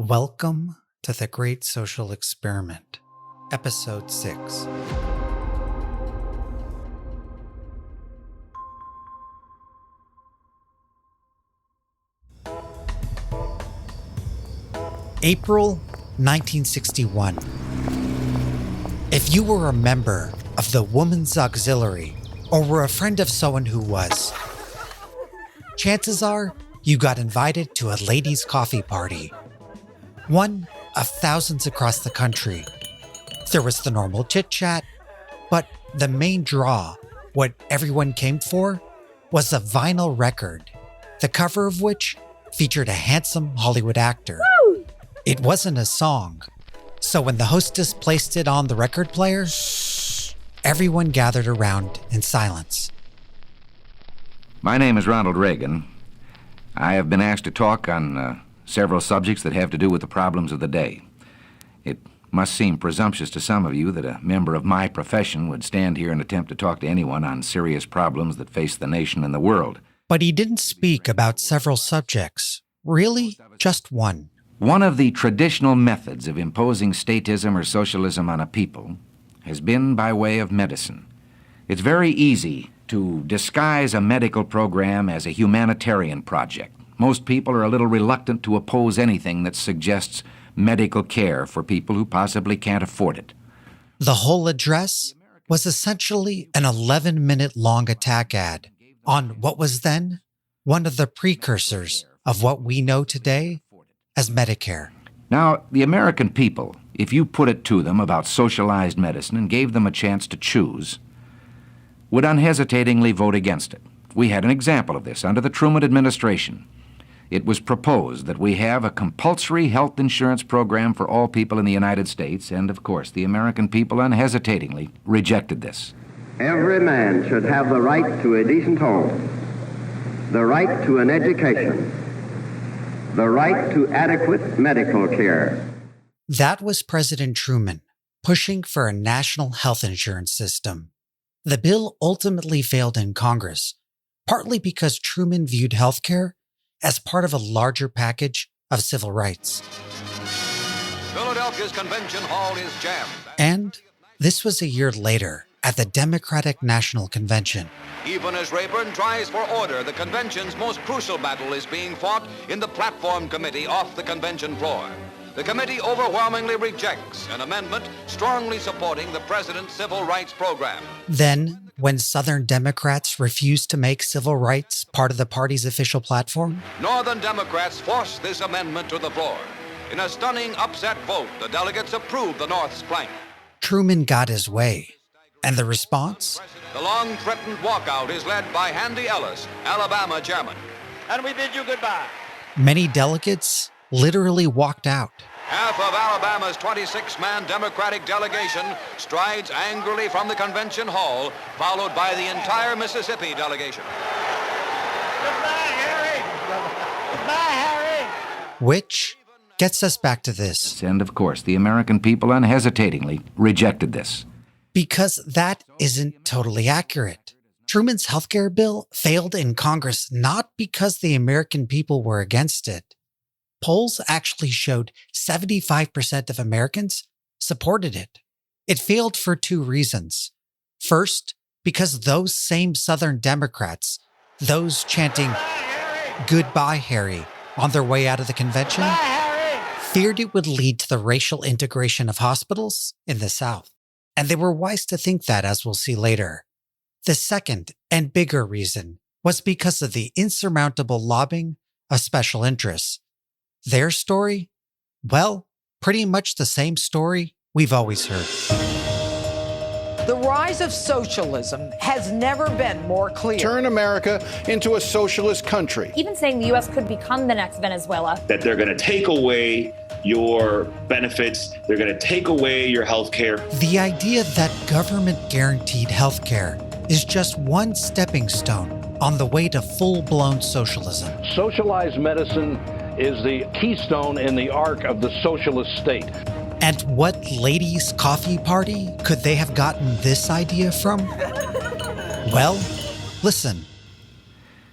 Welcome to the Great Social Experiment, Episode 6. April 1961. If you were a member of the Women's Auxiliary or were a friend of someone who was, chances are you got invited to a ladies' coffee party. One of thousands across the country. There was the normal chit-chat, but the main draw, what everyone came for, was a vinyl record, the cover of which featured a handsome Hollywood actor. Woo! It wasn't a song, so when the hostess placed it on the record player, everyone gathered around in silence. My name is Ronald Reagan. I have been asked to talk on several subjects that have to do with the problems of the day. It must seem presumptuous to some of you that a member of my profession would stand here and attempt to talk to anyone on serious problems that face the nation and the world. But he didn't speak about several subjects. Really, just one. One of the traditional methods of imposing statism or socialism on a people has been by way of medicine. It's very easy to disguise a medical program as a humanitarian project. Most people are a little reluctant to oppose anything that suggests medical care for people who possibly can't afford it. The whole address was essentially an 11-minute long attack ad on what was then one of the precursors of what we know today as Medicare. Now, the American people, if you put it to them about socialized medicine and gave them a chance to choose, would unhesitatingly vote against it. We had an example of this under the Truman administration. It was proposed that we have a compulsory health insurance program for all people in the United States, and of course, the American people unhesitatingly rejected this. Every man should have the right to a decent home, the right to an education, the right to adequate medical care. That was President Truman pushing for a national health insurance system. The bill ultimately failed in Congress, partly because Truman viewed healthcare as part of a larger package of civil rights. Philadelphia's convention hall is jammed. And this was a year later at the Democratic National Convention. Even as Rayburn tries for order, the convention's most crucial battle is being fought in the platform committee off the convention floor. The committee overwhelmingly rejects an amendment strongly supporting the president's civil rights program. Then, when Southern Democrats refused to make civil rights part of the party's official platform, Northern Democrats forced this amendment to the floor. In a stunning upset vote, the delegates approved the North's plank. Truman got his way. And the response? The long-threatened walkout is led by Handy Ellis, Alabama chairman. And we bid you goodbye. Many delegates literally walked out. Half of Alabama's 26-man Democratic delegation strides angrily from the convention hall, followed by the entire Mississippi delegation. Goodbye, Harry! Goodbye, Harry! Which gets us back to this. And of course, the American people unhesitatingly rejected this. Because that isn't totally accurate. Truman's healthcare bill failed in Congress not because the American people were against it. Polls actually showed 75% of Americans supported it. It failed for two reasons. First, because those same Southern Democrats, those chanting, "Goodbye, Harry," on their way out of the convention, feared it would lead to the racial integration of hospitals in the South. And they were wise to think that, as we'll see later. The second and bigger reason was because of the insurmountable lobbying of special interests. Their story? Well, pretty much the same story we've always heard. The rise of socialism has never been more clear. Turn America into a socialist country. Even saying the U.S. could become the next Venezuela. That they're going to take away your benefits, they're going to take away your health care. The idea that government-guaranteed health care is just one stepping stone on the way to full-blown socialism. Socialized medicine is the keystone in the arc of the socialist state. And what ladies' coffee party could they have gotten this idea from? Well, listen.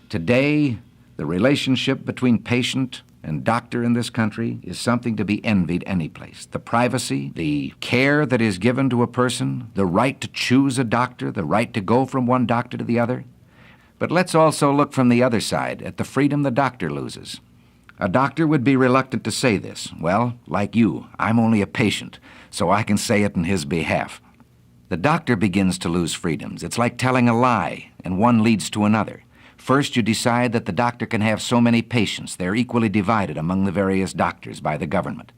Today, the relationship between patient and doctor in this country is something to be envied any place. The privacy, the care that is given to a person, the right to choose a doctor, the right to go from one doctor to the other. But let's also look from the other side at the freedom the doctor loses. A doctor would be reluctant to say this. Well, like you, I'm only a patient, so I can say it in his behalf. The doctor begins to lose freedoms. It's like telling a lie, and one leads to another. First, you decide that the doctor can have so many patients. They're equally divided among the various doctors by the government.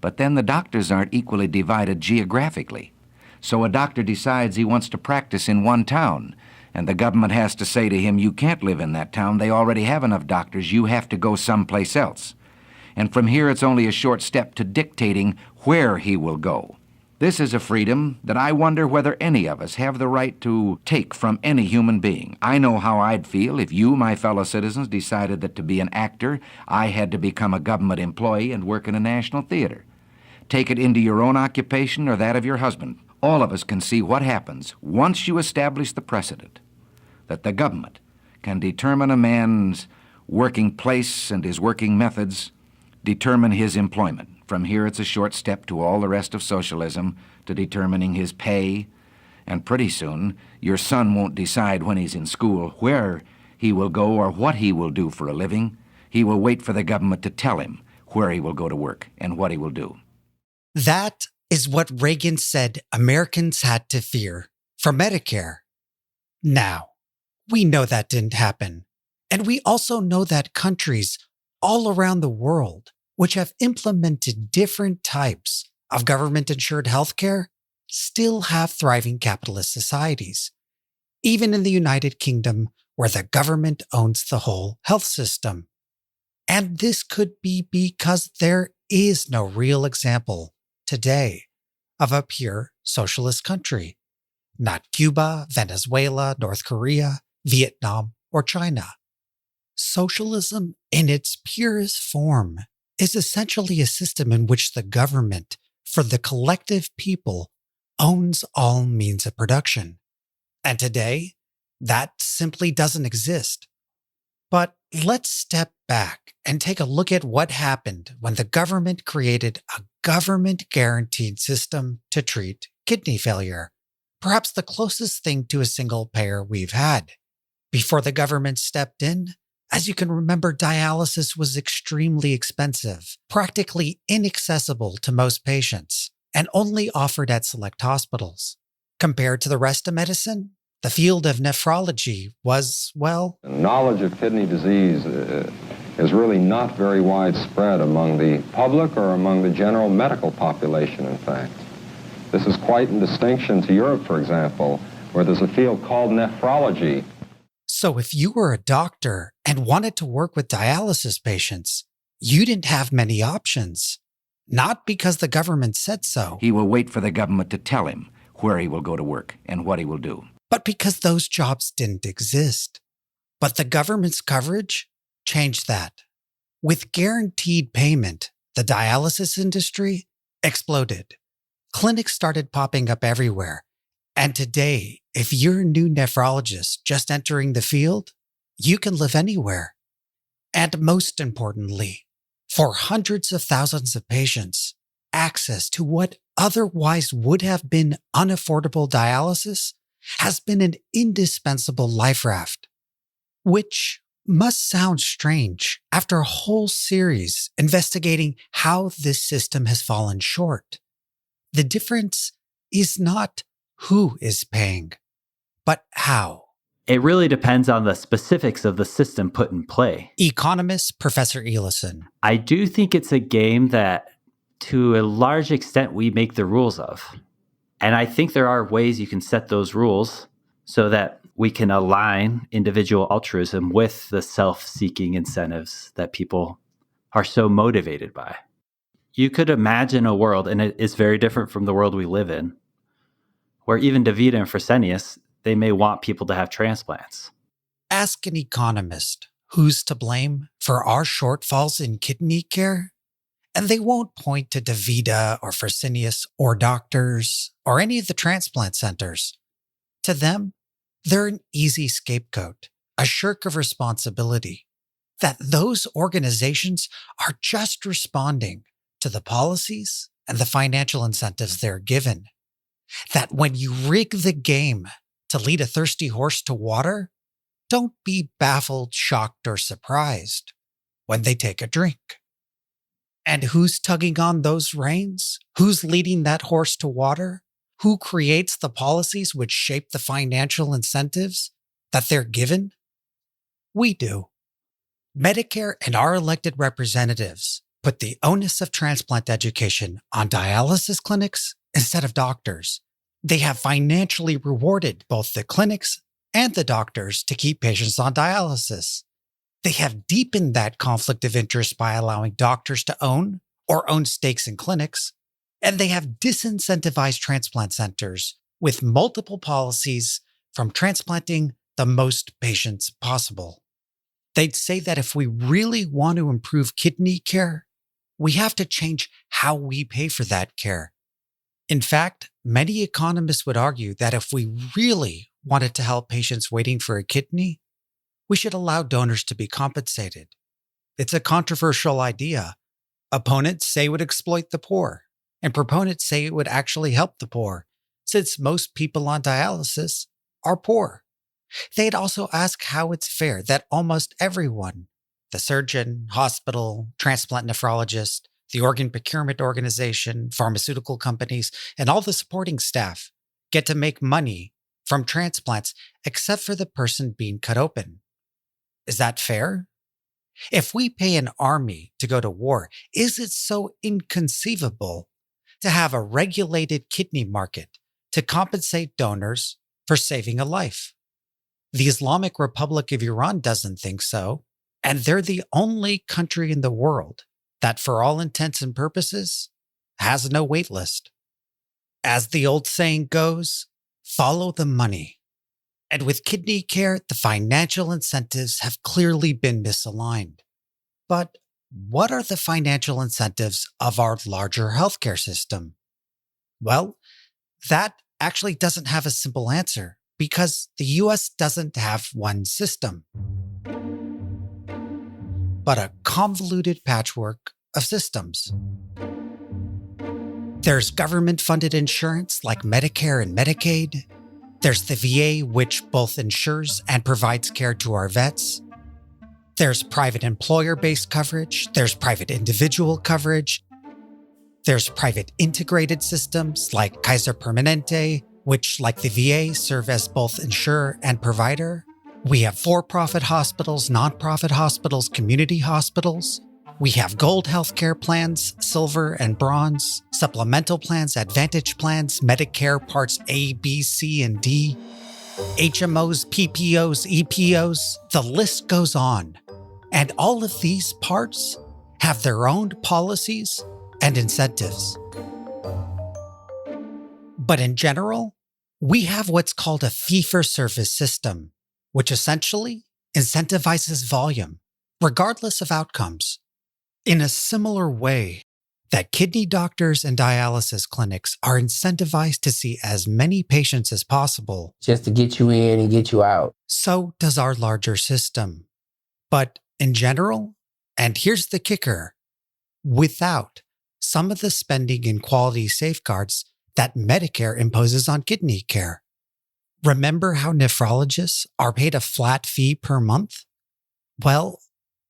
But then the doctors aren't equally divided geographically. So a doctor decides he wants to practice in one town, and the government has to say to him, you can't live in that town. They already have enough doctors. You have to go someplace else. And from here, it's only a short step to dictating where he will go. This is a freedom that I wonder whether any of us have the right to take from any human being. I know how I'd feel if you, my fellow citizens, decided that to be an actor, I had to become a government employee and work in a national theater. Take it into your own occupation or that of your husband. All of us can see what happens once you establish the precedent that the government can determine a man's working place and his working methods, determine his employment. From here, it's a short step to all the rest of socialism, to determining his pay. And pretty soon, your son won't decide when he's in school where he will go or what he will do for a living. He will wait for the government to tell him where he will go to work and what he will do. That is what Reagan said Americans had to fear for Medicare. Now, we know that didn't happen. And we also know that countries all around the world which have implemented different types of government-insured healthcare still have thriving capitalist societies, even in the United Kingdom, where the government owns the whole health system. And this could be because there is no real example today of a pure socialist country, not Cuba, Venezuela, North Korea, Vietnam, or China. Socialism in its purest form is essentially a system in which the government, for the collective people, owns all means of production. And today, that simply doesn't exist. But let's step back and take a look at what happened when the government created a government-guaranteed system to treat kidney failure, perhaps the closest thing to a single payer we've had. Before the government stepped in, as you can remember, dialysis was extremely expensive, practically inaccessible to most patients, and only offered at select hospitals. Compared to the rest of medicine, the field of nephrology was, well... Knowledge of kidney disease is really not very widespread among the public or among the general medical population, in fact. This is quite in distinction to Europe, for example, where there's a field called nephrology. So if you were a doctor and wanted to work with dialysis patients, you didn't have many options. Not because the government said so. He will wait for the government to tell him where he will go to work and what he will do. But because those jobs didn't exist. But the government's coverage changed that. With guaranteed payment, the dialysis industry exploded. Clinics started popping up everywhere. And today, if you're a new nephrologist just entering the field, you can live anywhere. And most importantly, for hundreds of thousands of patients, access to what otherwise would have been unaffordable dialysis has been an indispensable life raft. Which must sound strange after a whole series investigating how this system has fallen short. The difference is not who is paying, but how. It really depends on the specifics of the system put in play. Economist Professor Elison. I do think it's a game that, to a large extent, we make the rules of. And I think there are ways you can set those rules so that we can align individual altruism with the self-seeking incentives that people are so motivated by. You could imagine a world, and it is very different from the world we live in, where even DaVita and Fresenius, they may want people to have transplants. Ask an economist who's to blame for our shortfalls in kidney care, and they won't point to DaVita or Fresenius or doctors or any of the transplant centers. To them, they're an easy scapegoat, a shirk of responsibility. that those organizations are just responding to the policies and the financial incentives they're given. That when you rig the game to lead a thirsty horse to water, don't be baffled, shocked, or surprised when they take a drink. And who's tugging on those reins? Who's leading that horse to water? Who creates the policies which shape the financial incentives that they're given? We do. Medicare and our elected representatives put the onus of transplant education on dialysis clinics instead of doctors. They have financially rewarded both the clinics and the doctors to keep patients on dialysis. They have deepened that conflict of interest by allowing doctors to own or own stakes in clinics, and they have disincentivized transplant centers with multiple policies from transplanting the most patients possible. They'd say that if we really want to improve kidney care, we have to change how we pay for that care. In fact, many economists would argue that if we really wanted to help patients waiting for a kidney, we should allow donors to be compensated. It's a controversial idea. Opponents say it would exploit the poor, and proponents say it would actually help the poor, since most people on dialysis are poor. They'd also ask how it's fair that almost everyone, the surgeon, hospital, transplant nephrologist, the organ procurement organization, pharmaceutical companies, and all the supporting staff get to make money from transplants except for the person being cut open. Is that fair? If we pay an army to go to war, is it so inconceivable to have a regulated kidney market to compensate donors for saving a life? The Islamic Republic of Iran doesn't think so, and they're the only country in the world that, for all intents and purposes, has no wait list. As the old saying goes, follow the money. And with kidney care, the financial incentives have clearly been misaligned. But what are the financial incentives of our larger healthcare system? Well, that actually doesn't have a simple answer because the US doesn't have one system, but a convoluted patchwork of systems. There's government-funded insurance like Medicare and Medicaid. There's the VA, which both insures and provides care to our vets. There's private employer-based coverage. There's private individual coverage. There's private integrated systems like Kaiser Permanente, which, like the VA, serve as both insurer and provider. We have for-profit hospitals, non-profit hospitals, community hospitals. We have gold healthcare plans, silver and bronze, supplemental plans, advantage plans, Medicare Parts A, B, C, and D, HMOs, PPOs, EPOs, the list goes on. And all of these parts have their own policies and incentives. But in general, we have what's called a fee-for-service system, which essentially incentivizes volume, regardless of outcomes. In a similar way that kidney doctors and dialysis clinics are incentivized to see as many patients as possible, just to get you in and get you out, so does our larger system. But in general, and here's the kicker, without some of the spending and quality safeguards that Medicare imposes on kidney care. Remember how nephrologists are paid a flat fee per month? Well,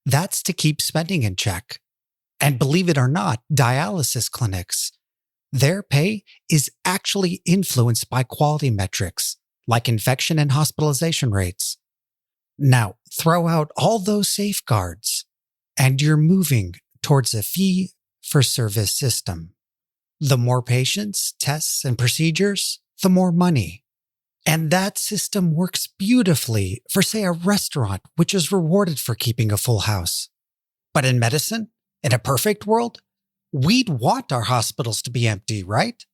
that's to keep spending in check. And believe it or not, dialysis clinics, their pay is actually influenced by quality metrics like infection and hospitalization rates. Now, throw out all those safeguards, and you're moving towards a fee-for-service system. The more patients, tests, and procedures, the more money. And that system works beautifully for, say, a restaurant, which is rewarded for keeping a full house. But in medicine, in a perfect world, we'd want our hospitals to be empty, right?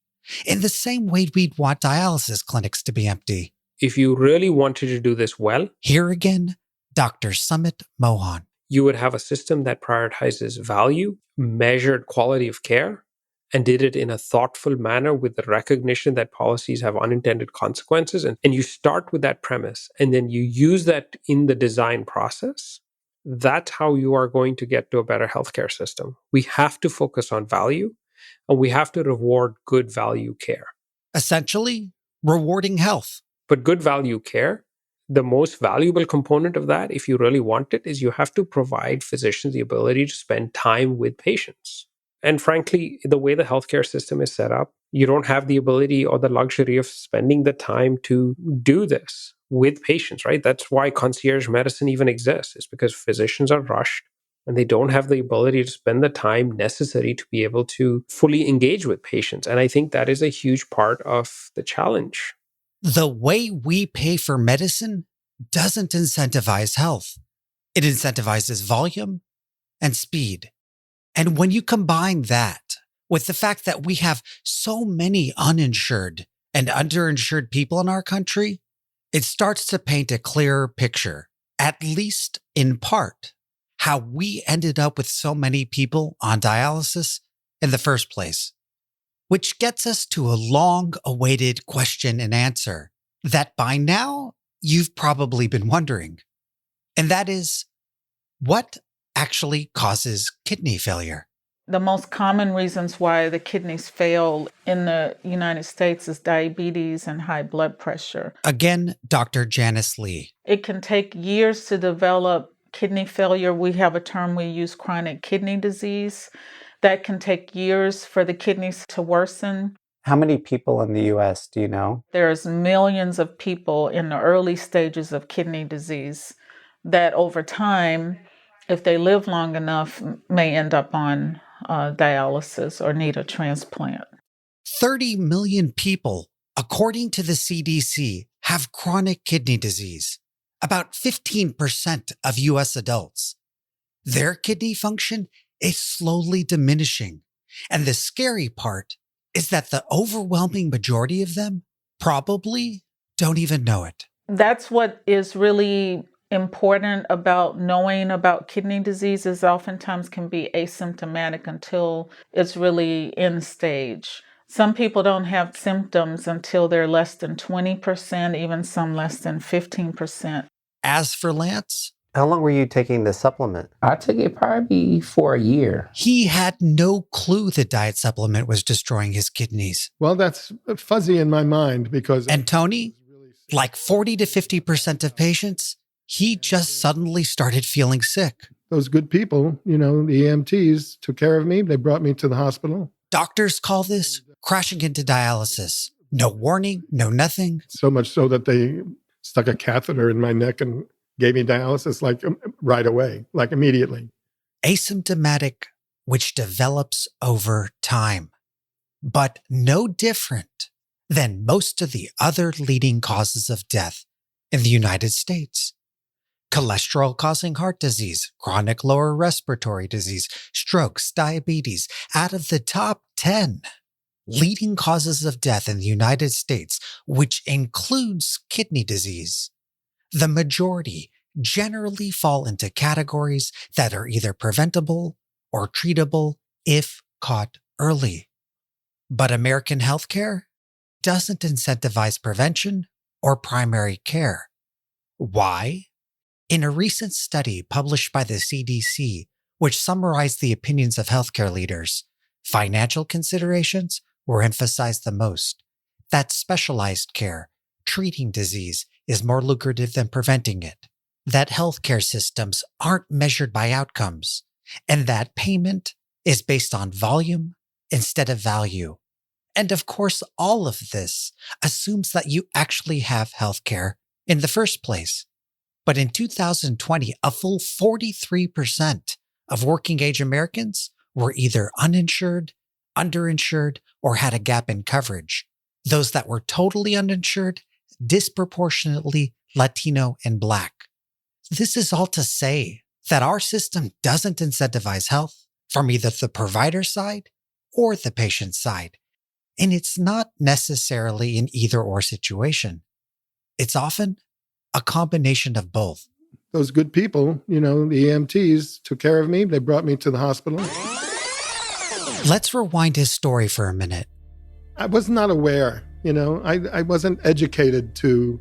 In the same way we'd want dialysis clinics to be empty. If you really wanted to do this well, here again, Dr. Sumit Mohan. You would have a system that prioritizes value, measured quality of care, and did it in a thoughtful manner with the recognition that policies have unintended consequences. And you start with that premise, and then you use that in the design process. that's how you are going to get to a better healthcare system. We have to focus on value, and we have to reward good value care. Essentially, rewarding health. But good value care, the most valuable component of that, if you really want it, is you have to provide physicians the ability to spend time with patients. And frankly, the way the healthcare system is set up, you don't have the ability or the luxury of spending the time to do this with patients, right? That's why concierge medicine even exists, is because physicians are rushed and they don't have the ability to spend the time necessary to be able to fully engage with patients. And I think that is a huge part of the challenge. The way we pay for medicine doesn't incentivize health. It incentivizes volume and speed. And when you combine that with the fact that we have so many uninsured and underinsured people in our country, it starts to paint a clearer picture, at least in part, how we ended up with so many people on dialysis in the first place. Which gets us to a long-awaited question and answer that by now you've probably been wondering. And that is, what actually causes kidney failure? The most common reasons why the kidneys fail in the United States is diabetes and high blood pressure. Again, Dr. Janice Lee. It can take years to develop kidney failure. We have a term we use, chronic kidney disease. That can take years for the kidneys to worsen. How many people in the U.S. do you know? There's millions of people in the early stages of kidney disease that over time, if they live long enough, may end up on dialysis or need a transplant. 30 million people, according to the CDC, have chronic kidney disease. About 15% of U.S. adults. Their kidney function is slowly diminishing. And the scary part is that the overwhelming majority of them probably don't even know it. That's what is really important about knowing about kidney disease, is oftentimes can be asymptomatic until it's really end stage. Some people don't have symptoms until they're less than 20%, even some less than 15%. As for Lance, how long were you taking the supplement? I took it probably for a year. He had no clue the diet supplement was destroying his kidneys. Well, that's fuzzy in my mind because... And Tony, like 40 to 50% of patients, he just suddenly started feeling sick. Those good people, the EMTs took care of me. They brought me to the hospital. Doctors call this crashing into dialysis. No warning, no nothing. So much so that they stuck a catheter in my neck and gave me dialysis right away, immediately. Asymptomatic, which develops over time, but no different than most of the other leading causes of death in the United States. Cholesterol-causing heart disease, chronic lower respiratory disease, strokes, diabetes. Out of the top 10 leading causes of death in the United States, which includes kidney disease, the majority generally fall into categories that are either preventable or treatable if caught early. But American healthcare doesn't incentivize prevention or primary care. Why? In a recent study published by the CDC, which summarized the opinions of healthcare leaders, financial considerations were emphasized the most. That specialized care, treating disease, is more lucrative than preventing it. That healthcare systems aren't measured by outcomes, and that payment is based on volume instead of value. And of course, all of this assumes that you actually have healthcare in the first place. But in 2020, a full 43% of working-age Americans were either uninsured, underinsured, or had a gap in coverage. Those that were totally uninsured, disproportionately Latino and Black. This is all to say that our system doesn't incentivize health from either the provider side or the patient side. And it's not necessarily an either-or situation. It's often a combination of both. Those good people, the EMTs took care of me. They brought me to the hospital. Let's rewind his story for a minute. I was not aware, I wasn't educated to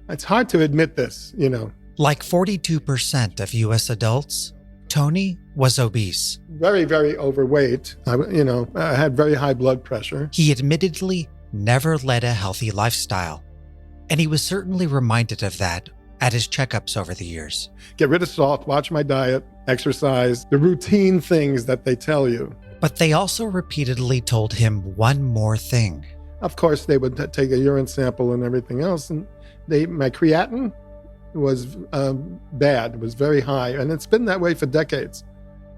It's hard to admit this, you know. Like 42% of U.S. adults, Tony was obese. Very, very overweight. I had very high blood pressure. He admittedly never led a healthy lifestyle, and he was certainly reminded of that at his checkups over the years. Get rid of salt, watch my diet, exercise, the routine things that they tell you. But they also repeatedly told him one more thing. Of course, they would take a urine sample and everything else, and my creatinine was bad. It was very high, and it's been that way for decades.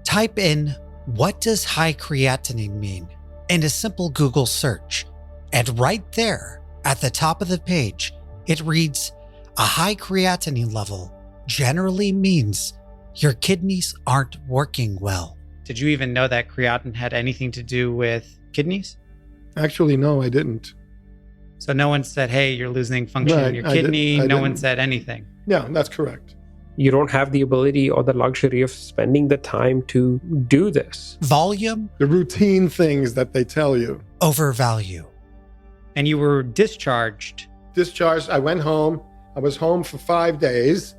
Type in, "What does high creatinine mean?" in a simple Google search, and right there at the top of the page, it reads, "A high creatinine level generally means your kidneys aren't working well." Did you even know that creatinine had anything to do with kidneys? Actually, no, I didn't. So no one said, hey, you're losing function in your kidney. No one said anything. Yeah, that's correct. You don't have the ability or the luxury of spending the time to do this. Volume. The routine things that they tell you. Over value. And you were discharged. I went home. I was home for 5 days.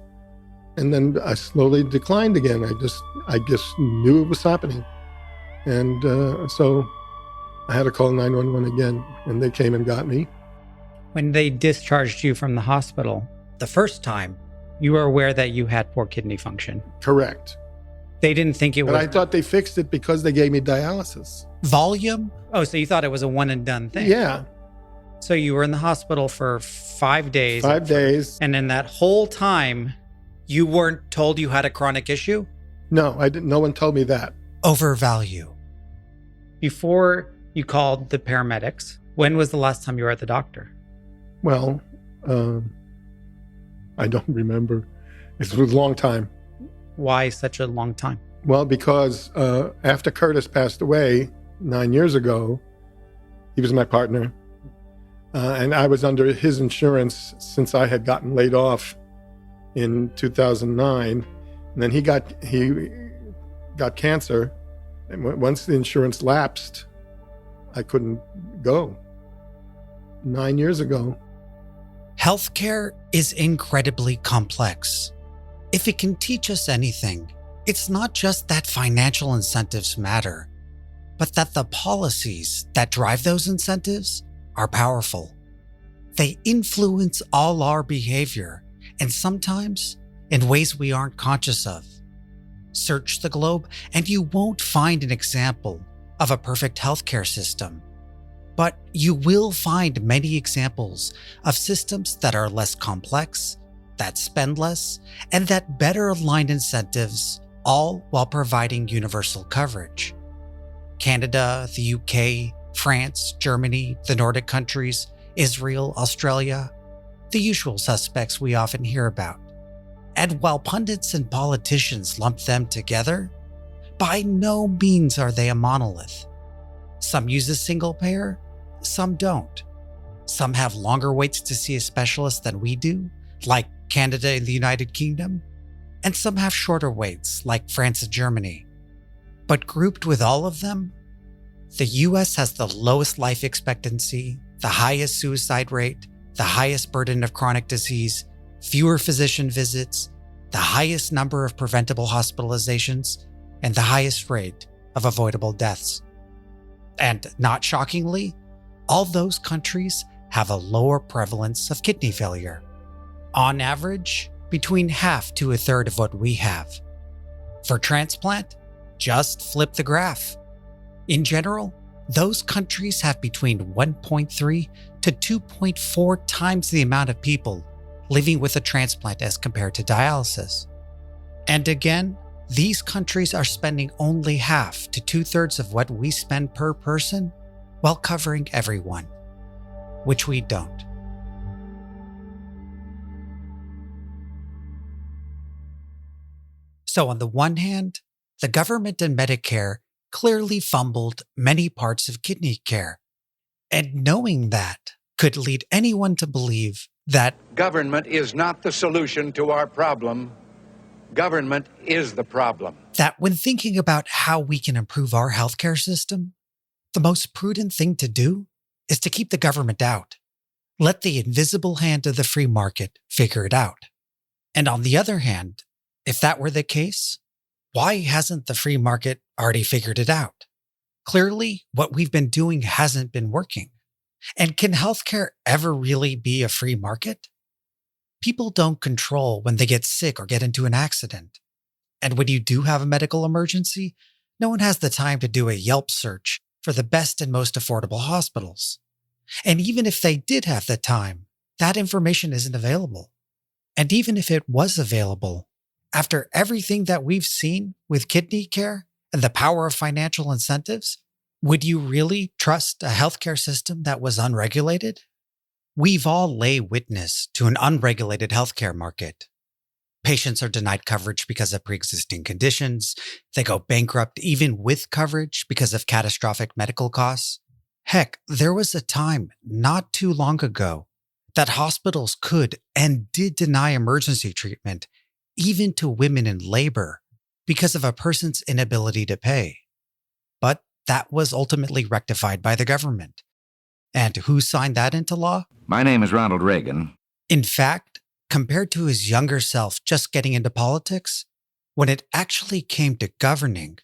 And then I slowly declined again. I just knew it was happening. And so I had to call 911 again, and they came and got me. When they discharged you from the hospital the first time, you were aware that you had poor kidney function. Correct. They didn't think it was... But I thought they fixed it because they gave me dialysis. Volume? Oh, so you thought it was a one and done thing? Yeah. So you were in the hospital for 5 days. 5 days. And in that whole time, you weren't told you had a chronic issue? No, I didn't. No one told me that. Over value. Before you called the paramedics, when was the last time you were at the doctor? Well, I don't remember. It was a long time. Why such a long time? Well, because after Curtis passed away 9 years ago, he was my partner, and I was under his insurance since I had gotten laid off in 2009. And then he got cancer, and once the insurance lapsed, I couldn't go. 9 years ago. Healthcare is incredibly complex. If it can teach us anything, it's not just that financial incentives matter, but that the policies that drive those incentives are powerful. They influence all our behavior, and sometimes in ways we aren't conscious of. Search the globe, and you won't find an example of a perfect healthcare system. But you will find many examples of systems that are less complex, that spend less, and that better align incentives, all while providing universal coverage. Canada, the UK, France, Germany, the Nordic countries, Israel, Australia, the usual suspects we often hear about. And while pundits and politicians lump them together, by no means are they a monolith. Some use a single payer, some don't. Some have longer waits to see a specialist than we do, like Canada and the United Kingdom, and some have shorter waits, like France and Germany. But grouped with all of them, the US has the lowest life expectancy, the highest suicide rate, the highest burden of chronic disease, fewer physician visits, the highest number of preventable hospitalizations, and the highest rate of avoidable deaths. And not shockingly, all those countries have a lower prevalence of kidney failure. On average, between half to a third of what we have. For transplant, just flip the graph. In general, those countries have between 1.3 to 2.4 times the amount of people living with a transplant as compared to dialysis. And again, these countries are spending only half to 2/3 of what we spend per person while covering everyone, which we don't. So on the one hand, the government and Medicare clearly fumbled many parts of kidney care. And knowing that could lead anyone to believe that government is not the solution to our problem. Government is the problem. That when thinking about how we can improve our healthcare system, the most prudent thing to do is to keep the government out. Let the invisible hand of the free market figure it out. And on the other hand, if that were the case, why hasn't the free market already figured it out? Clearly, what we've been doing hasn't been working. And can healthcare ever really be a free market? People don't control when they get sick or get into an accident. And when you do have a medical emergency, no one has the time to do a Yelp search for the best and most affordable hospitals. And even if they did have the time, that information isn't available. And even if it was available, after everything that we've seen with kidney care and the power of financial incentives, would you really trust a healthcare system that was unregulated? We've all lay witness to an unregulated healthcare market. Patients are denied coverage because of pre-existing conditions. They go bankrupt even with coverage because of catastrophic medical costs. Heck, there was a time not too long ago that hospitals could and did deny emergency treatment even to women in labor because of a person's inability to pay. But that was ultimately rectified by the government. And who signed that into law? My name is Ronald Reagan. In fact, compared to his younger self just getting into politics, when it actually came to governing,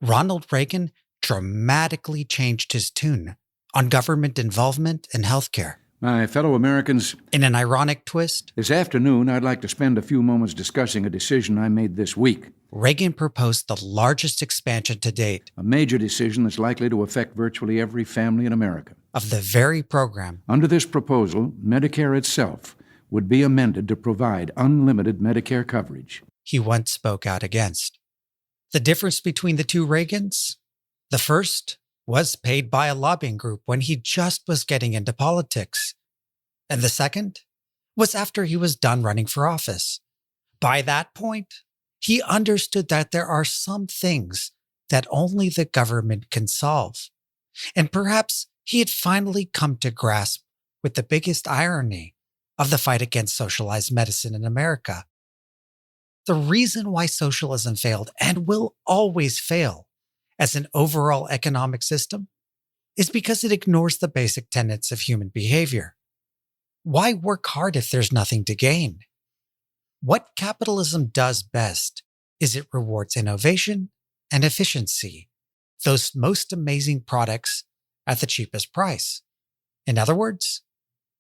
Ronald Reagan dramatically changed his tune on government involvement in healthcare. My fellow Americans, in an ironic twist, this afternoon I'd like to spend a few moments discussing a decision I made this week. Reagan proposed the largest expansion to date, a major decision that's likely to affect virtually every family in America, of the very program. Under this proposal, Medicare itself would be amended to provide unlimited Medicare coverage. He once spoke out against. The difference between the two Reagans? The first was paid by a lobbying group when he just was getting into politics. And the second was after he was done running for office. By that point, he understood that there are some things that only the government can solve. And perhaps he had finally come to grasp with the biggest irony of the fight against socialized medicine in America. The reason why socialism failed and will always fail as an overall economic system is because it ignores the basic tenets of human behavior. Why work hard if there's nothing to gain? What capitalism does best is it rewards innovation and efficiency, those most amazing products at the cheapest price. In other words,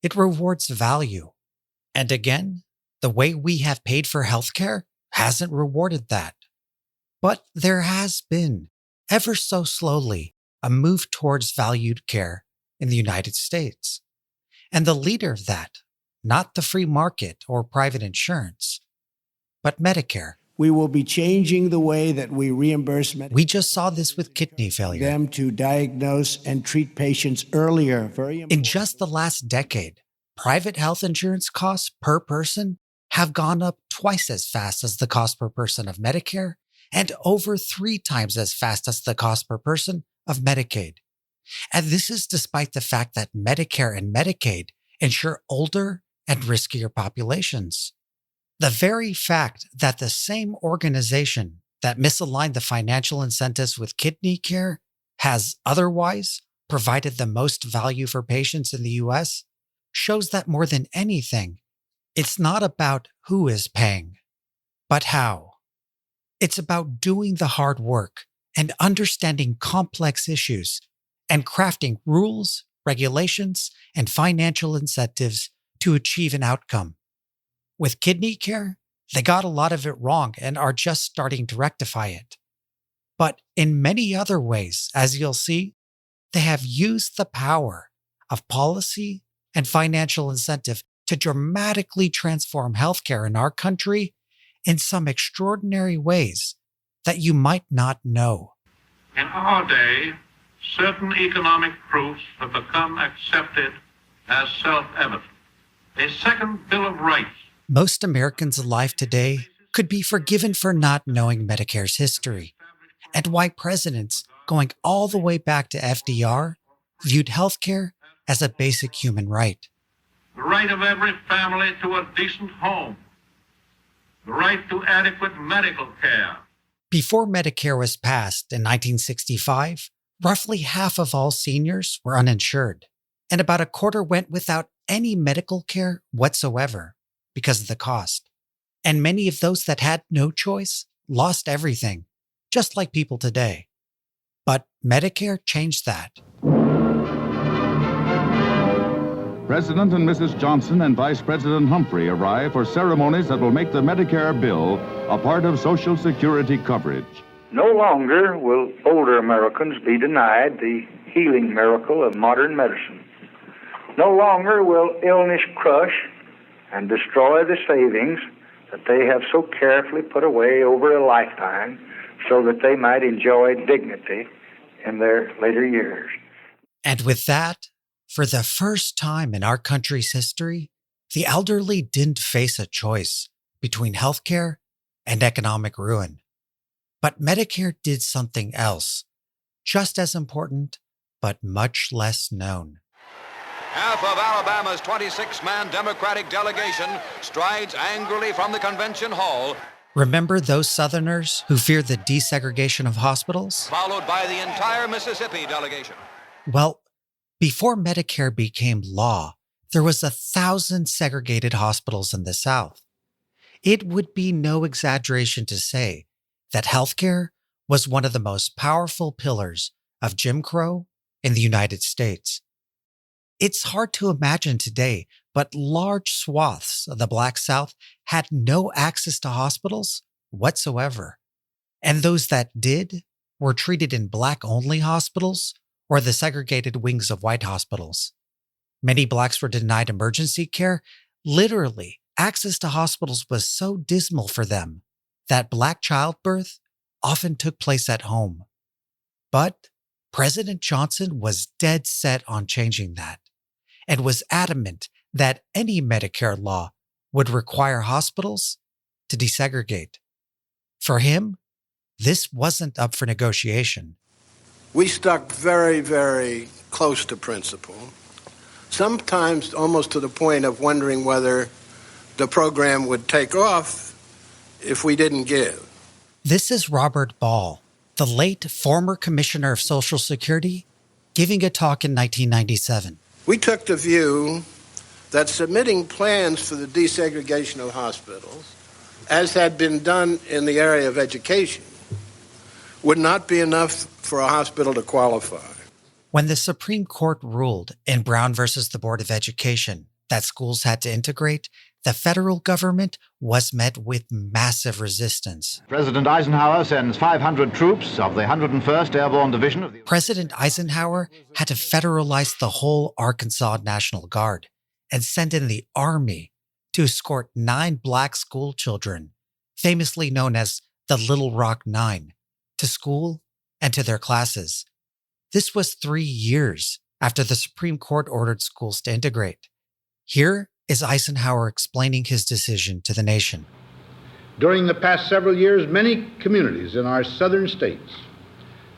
it rewards value. And again, the way we have paid for healthcare hasn't rewarded that. But there has been, ever so slowly, a move towards valued care in the United States. And the leader of that, not the free market or private insurance, but Medicare. We will be changing the way that we reimburse Medicare. We just saw this with kidney failure. Them to diagnose and treat patients earlier. Very important. In just the last decade, private health insurance costs per person have gone up twice as fast as the cost per person of Medicare and over 3 times as fast as the cost per person of Medicaid. And this is despite the fact that Medicare and Medicaid insure older and riskier populations. The very fact that the same organization that misaligned the financial incentives with kidney care has otherwise provided the most value for patients in the U.S. shows that more than anything, it's not about who is paying, but how. It's about doing the hard work and understanding complex issues and crafting rules, regulations, and financial incentives to achieve an outcome. With kidney care, they got a lot of it wrong and are just starting to rectify it. But in many other ways, as you'll see, they have used the power of policy and financial incentive to dramatically transform healthcare in our country in some extraordinary ways that you might not know. In our day, certain economic proofs have become accepted as self-evident. A second Bill of Rights. Most Americans alive today could be forgiven for not knowing Medicare's history and why presidents going all the way back to FDR viewed healthcare as a basic human right. The right of every family to a decent home. The right to adequate medical care. Before Medicare was passed in 1965, roughly half of all seniors were uninsured, and about a quarter went without any medical care whatsoever because of the cost. And many of those that had no choice lost everything, just like people today. But Medicare changed that. President and Mrs. Johnson and Vice President Humphrey arrive for ceremonies that will make the Medicare bill a part of Social Security coverage. No longer will older Americans be denied the healing miracle of modern medicine. No longer will illness crush and destroy the savings that they have so carefully put away over a lifetime so that they might enjoy dignity in their later years. And with that, for the first time in our country's history, the elderly didn't face a choice between healthcare and economic ruin. But Medicare did something else, just as important, but much less known. Half of Alabama's 26-man Democratic delegation strides angrily from the convention hall. Remember those Southerners who feared the desegregation of hospitals? Followed by the entire Mississippi delegation. Well, before Medicare became law, there was 1,000 segregated hospitals in the South. It would be no exaggeration to say that healthcare was one of the most powerful pillars of Jim Crow in the United States. It's hard to imagine today, but large swaths of the Black South had no access to hospitals whatsoever. And those that did were treated in Black-only hospitals or the segregated wings of white hospitals. Many Blacks were denied emergency care. Literally, access to hospitals was so dismal for them that Black childbirth often took place at home. But President Johnson was dead set on changing that and was adamant that any Medicare law would require hospitals to desegregate. For him, this wasn't up for negotiation. We stuck very, very close to principle, sometimes almost to the point of wondering whether the program would take off if we didn't give. This is Robert Ball, the late former Commissioner of Social Security, giving a talk in 1997. We took the view that submitting plans for the desegregation of hospitals, as had been done in the area of education, would not be enough for a hospital to qualify. When the Supreme Court ruled in Brown versus the Board of Education that schools had to integrate, the federal government was met with massive resistance. President Eisenhower sends 500 troops of the 101st Airborne Division of the... President Eisenhower had to federalize the whole Arkansas National Guard and send in the Army to escort 9 Black school children, famously known as the Little Rock Nine, to school and to their classes. This was 3 years after the Supreme Court ordered schools to integrate. Here is Eisenhower explaining his decision to the nation. During the past several years, many communities in our southern states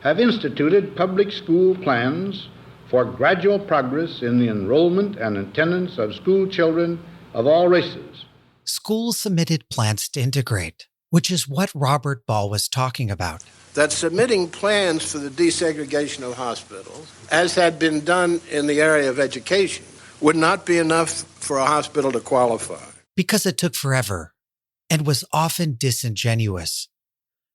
have instituted public school plans for gradual progress in the enrollment and attendance of school children of all races. Schools submitted plans to integrate, which is what Robert Ball was talking about. That submitting plans for the desegregation of hospitals, as had been done in the area of education, would not be enough for a hospital to qualify. Because it took forever and was often disingenuous.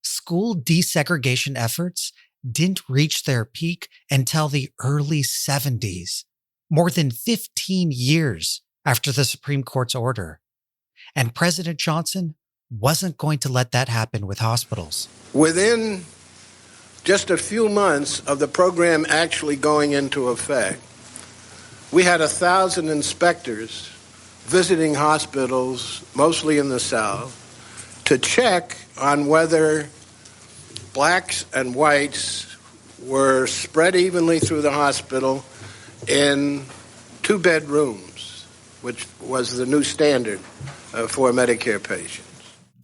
School desegregation efforts didn't reach their peak until the early 70s, more than 15 years after the Supreme Court's order. And President Johnson wasn't going to let that happen with hospitals. Within just a few months of the program actually going into effect, we had 1,000 inspectors visiting hospitals, mostly in the South, to check on whether blacks and whites were spread evenly through the hospital in 2-bed rooms, which was the new standard for Medicare patients.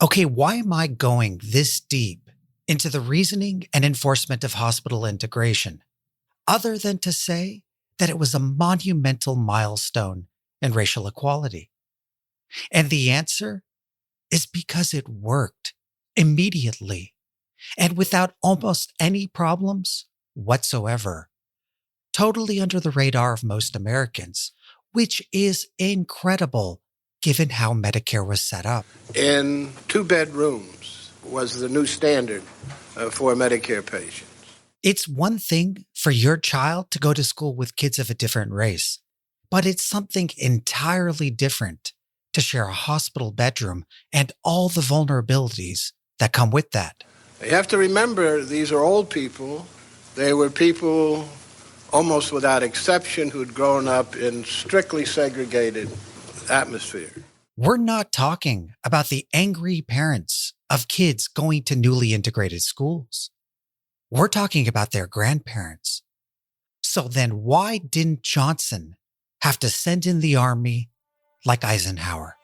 Okay, why am I going this deep into the reasoning and enforcement of hospital integration, other than to say that it was a monumental milestone in racial equality? And the answer is because it worked immediately and without almost any problems whatsoever. Totally under the radar of most Americans, which is incredible given how Medicare was set up. In 2-bed rooms was the new standard for Medicare patients. It's one thing for your child to go to school with kids of a different race, but it's something entirely different to share a hospital bedroom and all the vulnerabilities that come with that. You have to remember, these are old people. They were people almost without exception who'd grown up in strictly segregated atmosphere. We're not talking about the angry parents of kids going to newly integrated schools. We're talking about their grandparents. So then why didn't Johnson have to send in the army like Eisenhower?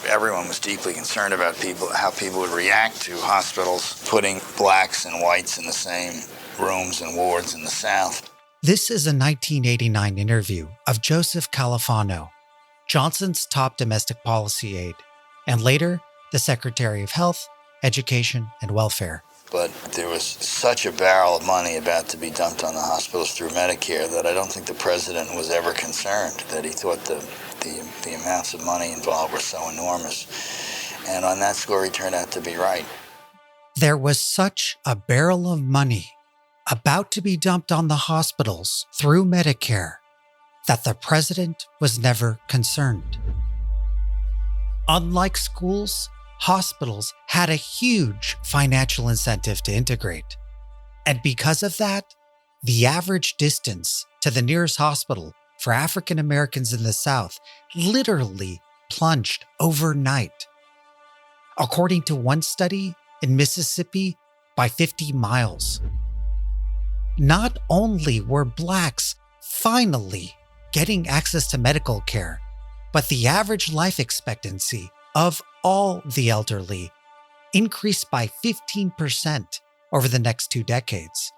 Everyone was deeply concerned about how people would react to hospitals putting blacks and whites in the same rooms and wards in the South. This is a 1989 interview of Joseph Califano, Johnson's top domestic policy aide, and later the Secretary of Health, Education, and Welfare. But there was such a barrel of money about to be dumped on the hospitals through Medicare that I don't think the president was ever concerned, that he thought the amounts of money involved were so enormous. And on that score, he turned out to be right. There was such a barrel of money about to be dumped on the hospitals through Medicare that the president was never concerned. Unlike schools, hospitals had a huge financial incentive to integrate. And because of that, the average distance to the nearest hospital for African Americans in the South literally plunged overnight. According to one study, in Mississippi, by 50 miles. Not only were blacks finally getting access to medical care, but the average life expectancy of all the elderly increased by 15% over the next 2 decades.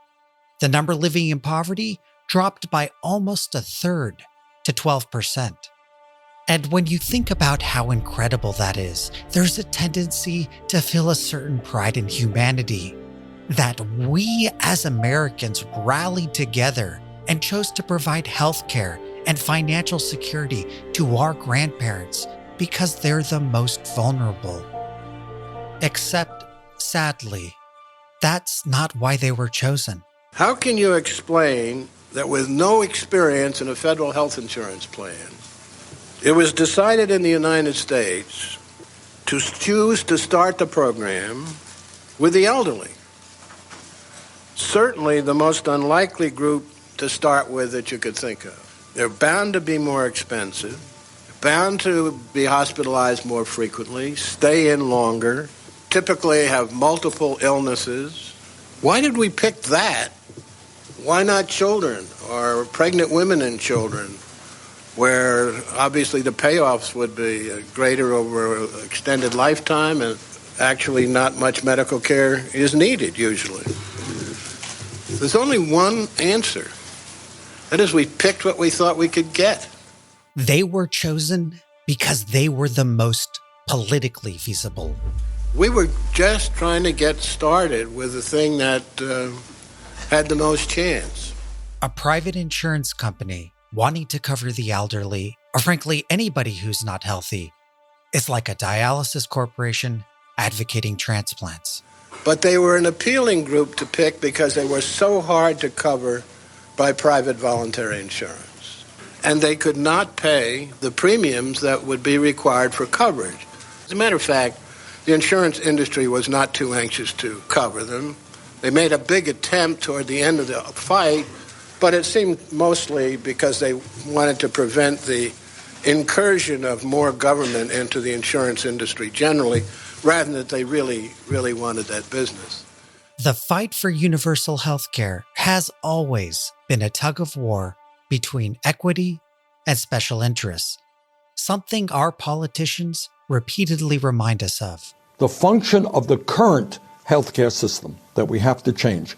The number living in poverty dropped by almost a third to 12%. And when you think about how incredible that is, there's a tendency to feel a certain pride in humanity, that we as Americans rallied together and chose to provide healthcare and financial security to our grandparents because they're the most vulnerable. Except, sadly, that's not why they were chosen. How can you explain that with no experience in a federal health insurance plan, it was decided in the United States to choose to start the program with the elderly? Certainly the most unlikely group to start with that you could think of. They're bound to be more expensive, bound to be hospitalized more frequently, stay in longer, typically have multiple illnesses. Why did we pick that? Why not children or pregnant women and children, where obviously the payoffs would be greater over an extended lifetime and actually not much medical care is needed usually? There's only one answer. That is, we picked what we thought we could get. They were chosen because they were the most politically feasible. We were just trying to get started with the thing that had the most chance. A private insurance company wanting to cover the elderly, or frankly, anybody who's not healthy, is like a dialysis corporation advocating transplants. But they were an appealing group to pick because they were so hard to cover by private voluntary insurance. And they could not pay the premiums that would be required for coverage. As a matter of fact, the insurance industry was not too anxious to cover them. They made a big attempt toward the end of the fight, but it seemed mostly because they wanted to prevent the incursion of more government into the insurance industry generally, rather than that they really wanted that business. The fight for universal health care has always been a tug of war between equity and special interests, something our politicians repeatedly remind us of. The function of the current healthcare system that we have to change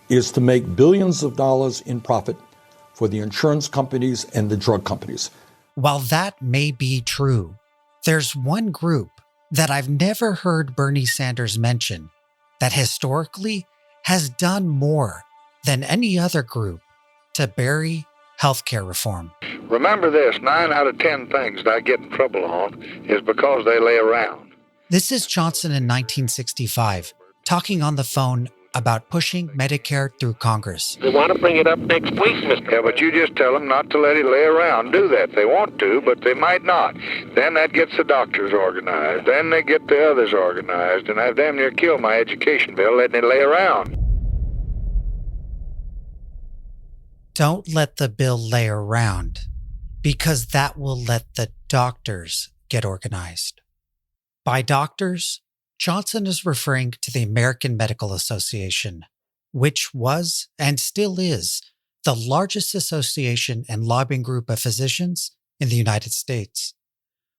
is to make billions of dollars in profit for the insurance companies and the drug companies. While that may be true, there's one group that I've never heard Bernie Sanders mention that historically has done more than any other group to bury healthcare reform. Remember this, 9 out of 10 things that I get in trouble on is because they lay around. This is Johnson in 1965, talking on the phone about pushing Medicare through Congress. They want to bring it up next week, Mr. Yeah, but you just tell them not to let it lay around. Do that. They want to, but they might not. Then that gets the doctors organized. Then they get the others organized. And I've damn near killed my education bill letting it lay around. Don't let the bill lay around, because that will let the doctors get organized. By doctors, Johnson is referring to the American Medical Association, which was and still is the largest association and lobbying group of physicians in the United States.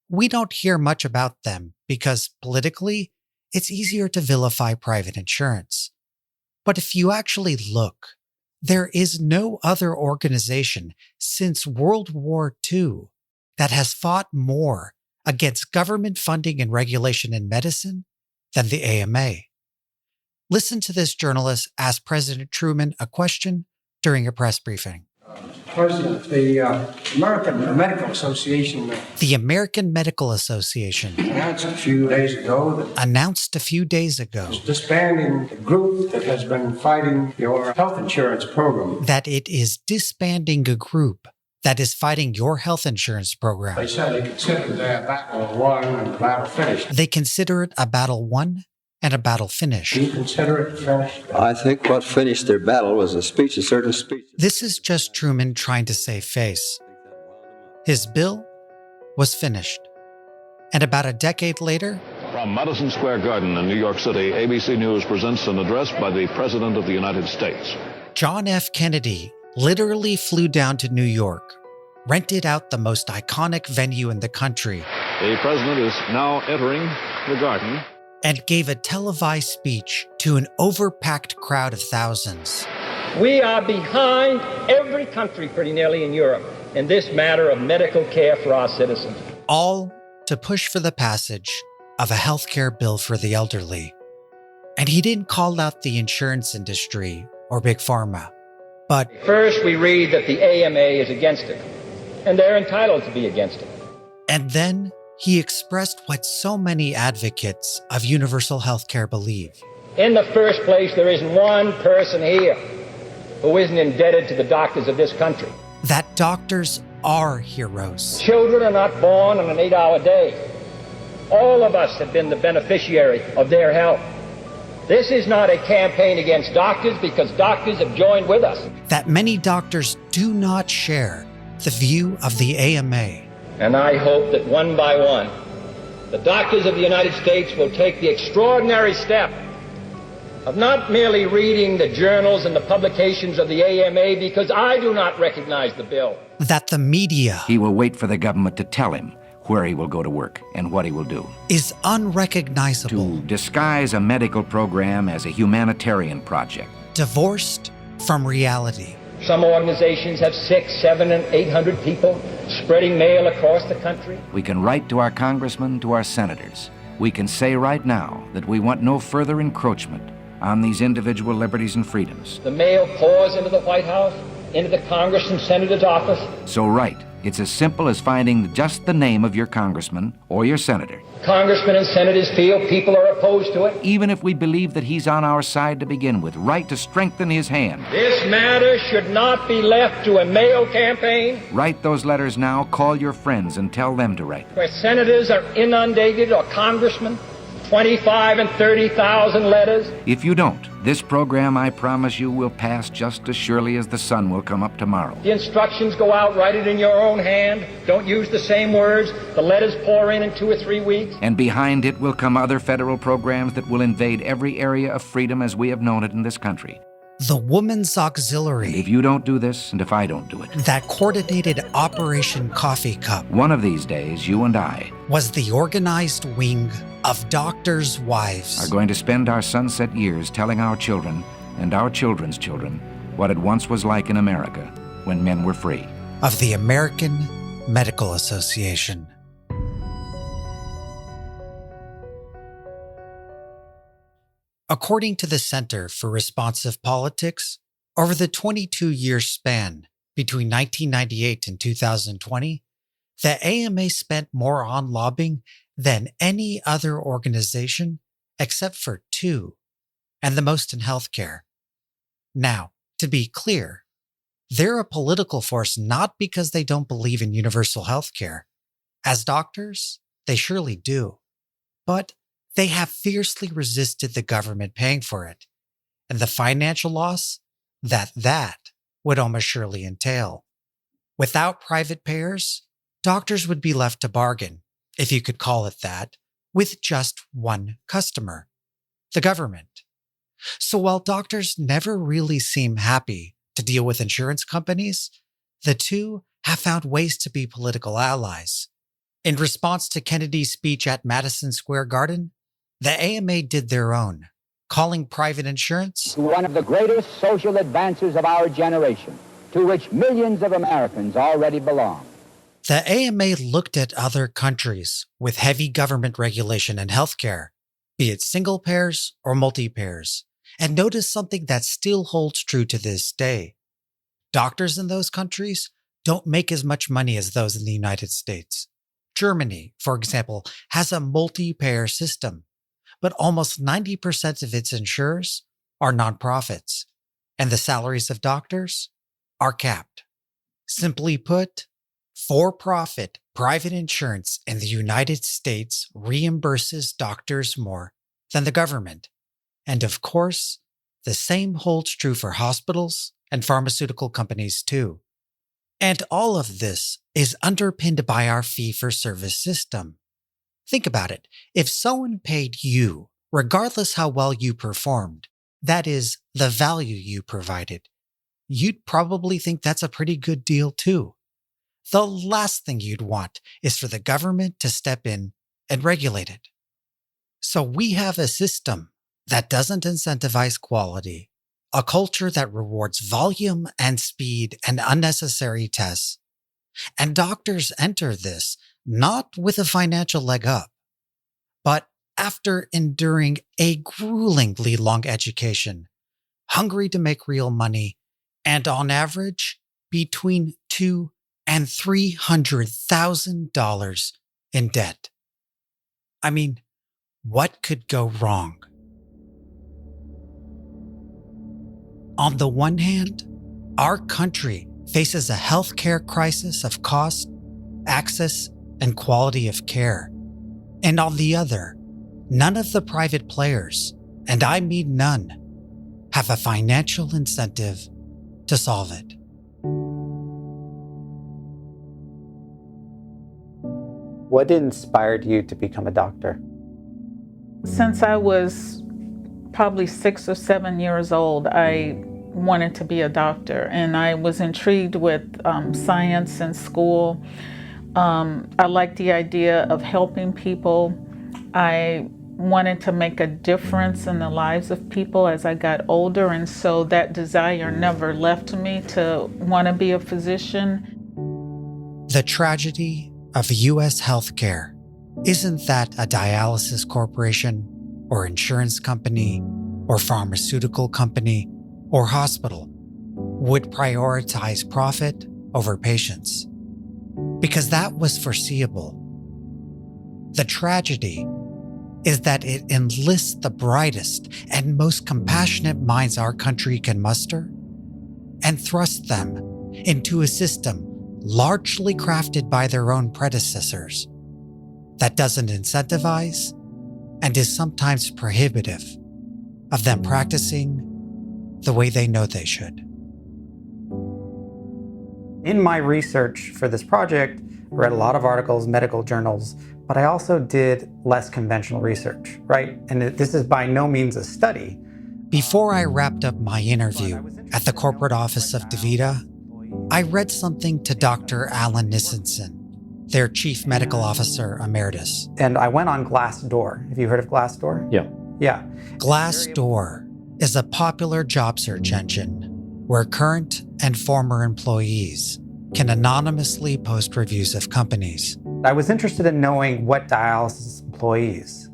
We don't hear much about them because politically, it's easier to vilify private insurance. But if you actually look, there is no other organization since World War II that has fought more against government funding and regulation in medicine than the AMA. Listen to this journalist ask President Truman a question during a press briefing. President, the American Medical Association The American Medical Association announced a few days ago disbanding the group that has been fighting your health insurance program. That it is disbanding a group that is fighting your health insurance program. They said they consider their battle won and the battle finished. They consider it a battle won and a battle finished. Do you consider it finished? I think what finished their battle was a certain speech. This is just Truman trying to save face. His bill was finished. And about a decade later, from Madison Square Garden in New York City, ABC News presents an address by the President of the United States. John F. Kennedy literally flew down to New York, rented out the most iconic venue in the country. The President is now entering the garden and gave a televised speech to an overpacked crowd of thousands. We are behind every country pretty nearly in Europe in this matter of medical care for our citizens. All to push for the passage of a healthcare bill for the elderly. And he didn't call out the insurance industry or Big Pharma, but first we read that the AMA is against it, and they're entitled to be against it. And then he expressed what so many advocates of universal health care believe. In the first place, there isn't one person here who isn't indebted to the doctors of this country. That doctors are heroes. Children are not born on an 8-hour day. All of us have been the beneficiary of their help. This is not a campaign against doctors because doctors have joined with us. That many doctors do not share the view of the AMA. And I hope that one by one, the doctors of the United States will take the extraordinary step of not merely reading the journals and the publications of the AMA because I do not recognize the bill. That the media, he will wait for the government to tell him where he will go to work and what he will do, is unrecognizable. To disguise a medical program as a humanitarian project. Divorced from reality. Some organizations have 600, 700, and 800 people spreading mail across the country. We can write to our congressmen, to our senators. We can say right now that we want no further encroachment on these individual liberties and freedoms. The mail pours into the White House, into the Congress and Senator's office. So write. It's as simple as finding just the name of your congressman or your senator. Congressmen and senators feel people are opposed to it. Even if we believe that he's on our side to begin with, write to strengthen his hand. This matter should not be left to a mail campaign. Write those letters now, call your friends and tell them to write. Where senators are inundated or congressmen, 25 and 30,000 letters. If you don't, this program, I promise you, will pass just as surely as the sun will come up tomorrow. The instructions go out, write it in your own hand. Don't use the same words. The letters pour in 2 or 3 weeks. And behind it will come other federal programs that will invade every area of freedom as we have known it in this country. The Woman's Auxiliary. And if you don't do this, and if I don't do it. That coordinated Operation Coffee Cup. One of these days, you and I was the organized wing of doctors' wives. Are going to spend our sunset years telling our children and our children's children what it once was like in America when men were free. Of the American Medical Association. According to the Center for Responsive Politics, Over the 22-year span between 1998 and 2020, the AMA spent more on lobbying than any other organization except for two, and the most in healthcare. Now, to be clear, they're a political force not because they don't believe in universal healthcare. As doctors, they surely do. But they have fiercely resisted the government paying for it, and the financial loss that would almost surely entail. Without private payers, doctors would be left to bargain, if you could call it that, with just one customer, the government. So while doctors never really seem happy to deal with insurance companies, the two have found ways to be political allies. In response to Kennedy's speech at Madison Square Garden, the AMA did their own, calling private insurance one of the greatest social advances of our generation, to which millions of Americans already belong. The AMA looked at other countries with heavy government regulation in healthcare, be it single payers or multi-payers, and noticed something that still holds true to this day. Doctors in those countries don't make as much money as those in the United States. Germany, for example, has a multi-payer system, but almost 90% of its insurers are nonprofits, and the salaries of doctors are capped. Simply put, for-profit private insurance in the United States reimburses doctors more than the government. And of course, the same holds true for hospitals and pharmaceutical companies too. And all of this is underpinned by our fee-for-service system. Think about it. If someone paid you, regardless how well you performed, that is, the value you provided, you'd probably think that's a pretty good deal too. The last thing you'd want is for the government to step in and regulate it. So we have a system that doesn't incentivize quality, a culture that rewards volume and speed and unnecessary tests. And doctors enter this not with a financial leg up, but after enduring a gruelingly long education, hungry to make real money, and on average, between $200,000 and $300,000 in debt. I mean, what could go wrong? On the one hand, our country faces a healthcare crisis of cost, access, and quality of care. And on the other, none of the private players, and I mean none, have a financial incentive to solve it. What inspired you to become a doctor? Since I was probably 6 or 7 years old, I wanted to be a doctor, and I was intrigued with science in school. I liked the idea of helping people. I wanted to make a difference in the lives of people as I got older, and so that desire never left me to want to be a physician. The tragedy of U.S. healthcare isn't that a dialysis corporation or insurance company or pharmaceutical company or hospital would prioritize profit over patients, because that was foreseeable. The tragedy is that it enlists the brightest and most compassionate minds our country can muster and thrusts them into a system largely crafted by their own predecessors that doesn't incentivize and is sometimes prohibitive of them practicing the way they know they should. In my research for this project, I read a lot of articles, medical journals, but I also did less conventional research, right? And this is by no means a study. Before I wrapped up my interview at the corporate office of DaVita, I read something to Dr. Alan Nissenson, their chief medical officer emeritus. And I went on Glassdoor. Have you heard of Glassdoor? Yeah. Yeah. Glassdoor is a popular job search engine where current and former employees can anonymously post reviews of companies. I was interested in knowing what dialysis employees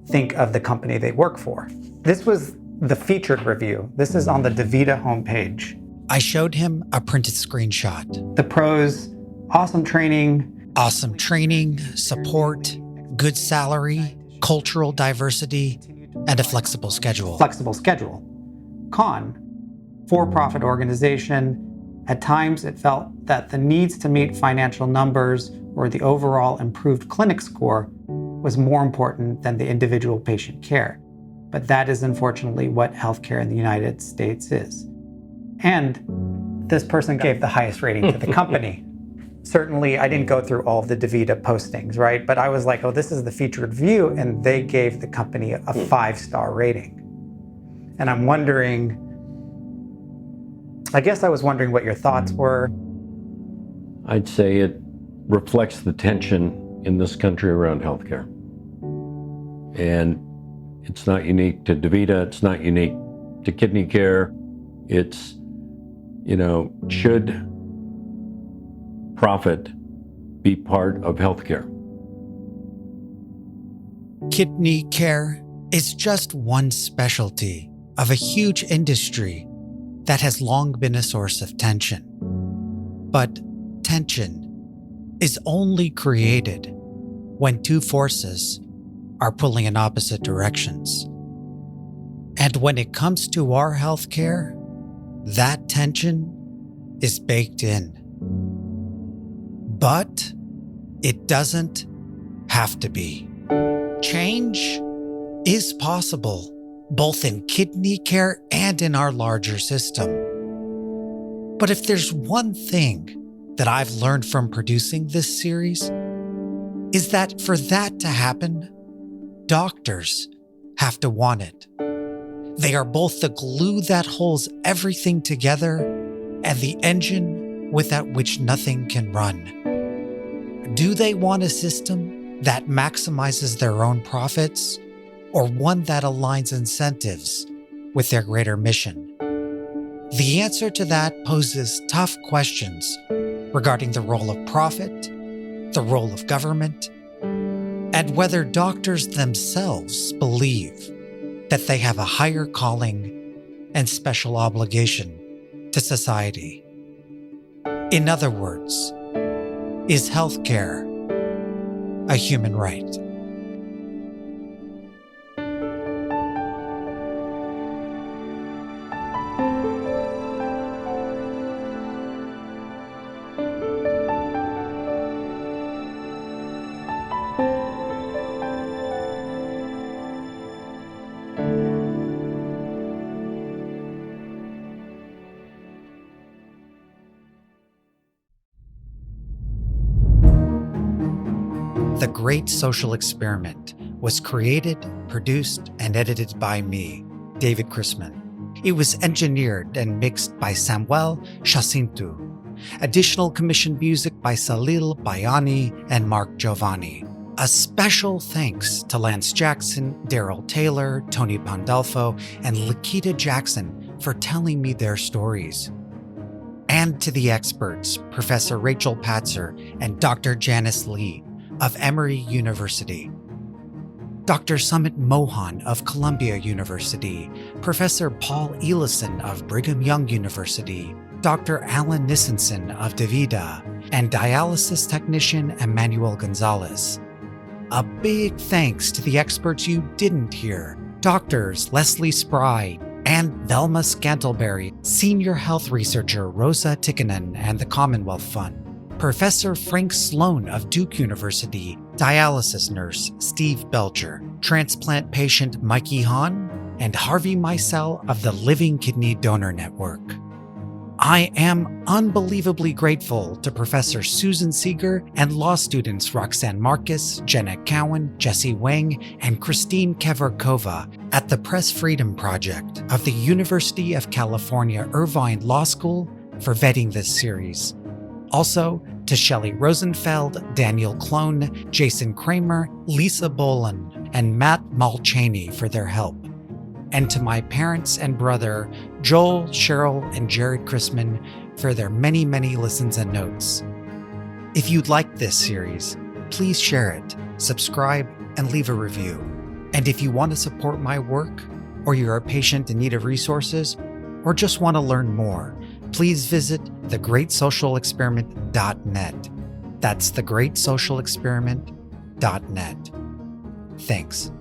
think of the company they work for. This was the featured review. This is on the DaVita homepage. I showed him a printed screenshot. The pros: awesome training, support, good salary, cultural diversity, and a flexible schedule. Con: for-profit organization. At times, it felt that the needs to meet financial numbers or the overall improved clinic score was more important than the individual patient care. But that is unfortunately what healthcare in the United States is. And this person gave the highest rating to the company. Certainly, I didn't go through all of the DaVita postings, right? But I was like, oh, this is the featured review, and they gave the company a 5-star rating. And I'm wondering, I guess I was wondering what your thoughts were. I'd say it reflects the tension in this country around healthcare. And it's not unique to DaVita, it's not unique to kidney care. It's, should profit be part of healthcare? Kidney care is just one specialty of a huge industry that has long been a source of tension. But tension is only created when two forces are pulling in opposite directions. And when it comes to our healthcare, that tension is baked in. But it doesn't have to be. Change is possible, both in kidney care and in our larger system. But if there's one thing that I've learned from producing this series, is that for that to happen, doctors have to want it. They are both the glue that holds everything together and the engine without which nothing can run. Do they want a system that maximizes their own profits, or one that aligns incentives with their greater mission? The answer to that poses tough questions regarding the role of profit, the role of government, and whether doctors themselves believe that they have a higher calling and special obligation to society. In other words, is healthcare a human right? The Great Social Experiment was created, produced, and edited by me, David Chrisman. It was engineered and mixed by Samuel Jacinto. Additional commissioned music by Salil Bayani and Mark Giovanni. A special thanks to Lance Jackson, Daryl Taylor, Tony Pandolfo, and Lakita Jackson for telling me their stories. And to the experts, Professor Rachel Patzer and Dr. Janice Lee of Emory University, Dr. Sumit Mohan of Columbia University, Professor Paul Elison of Brigham Young University, Dr. Alan Nissenson of DaVita, and dialysis technician Emmanuel Gonzalez. A big thanks to the experts you didn't hear, Doctors Leslie Spry and Velma Scantleberry, Senior Health Researcher Rosa Tikkanen and the Commonwealth Fund, Professor Frank Sloan of Duke University, dialysis nurse Steve Belcher, transplant patient Mikey Hahn, and Harvey Meisel of the Living Kidney Donor Network. I am unbelievably grateful to Professor Susan Seeger and law students Roxanne Marcus, Jenna Cowan, Jesse Wang, and Christine Keverkova at the Press Freedom Project of the University of California Irvine Law School for vetting this series. Also, to Shelley Rosenfeld, Daniel Clone, Jason Kramer, Lisa Boland, and Matt Mulchaney for their help. And to my parents and brother, Joel, Cheryl, and Jared Chrisman for their many, many listens and notes. If you'd like this series, please share it, subscribe, and leave a review. And if you want to support my work, or you're a patient in need of resources, or just want to learn more, please visit thegreatsocialexperiment.net. That's thegreatsocialexperiment.net. Thanks.